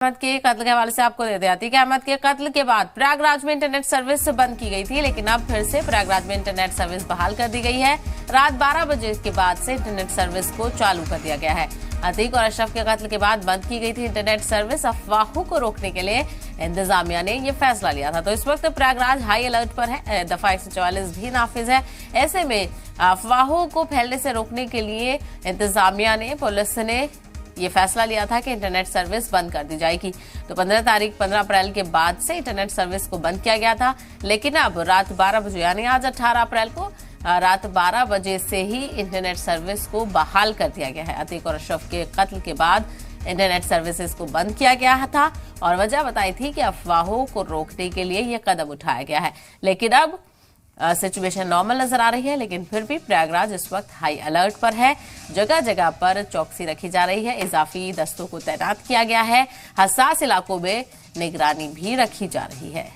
अहमद के कत्ल के हवाले से आपको दे देती कि अहमद के कत्ल के बाद प्रयागराज में इंटरनेट सर्विस बंद की गई थी, लेकिन अब फिर से प्रयागराज में इंटरनेट सर्विस बहाल कर दी गई है। रात 12 बजे के बाद से इंटरनेट सर्विस को चालू कर दिया गया है। अतीक और अशरफ के कत्ल के बाद बंद की गई थी इंटरनेट सर्विस। अफवाहों को रोकने के लिए इंतजामिया ने यह फैसला लिया था। तो इस वक्त प्रयागराज हाई अलर्ट पर है। दफा 144 भी नाफिज है। ऐसे में अफवाहों को फैलने से रोकने के लिए इंतजामिया ने, पुलिस ने ये फैसला लिया था कि इंटरनेट सर्विस बंद कर दी जाएगी। तो 15 अप्रैल के बाद से इंटरनेट सर्विस को बंद किया गया था, लेकिन अब रात 12 बजे यानी आज 18 अप्रैल को रात 12 बजे से ही इंटरनेट सर्विस को बहाल कर दिया गया है। अतीक और अशरफ के कत्ल के बाद इंटरनेट सर्विसेज को बंद किया गया था और वजह बताई थी कि अफवाहों को रोकने के लिए यह कदम उठाया गया है। लेकिन अब सिचुएशन नॉर्मल नजर आ रही है, लेकिन फिर भी प्रयागराज इस वक्त हाई अलर्ट पर है। जगह जगह पर चौकसी रखी जा रही है। इजाफी दस्तों को तैनात किया गया है। हसास इलाकों में निगरानी भी रखी जा रही है।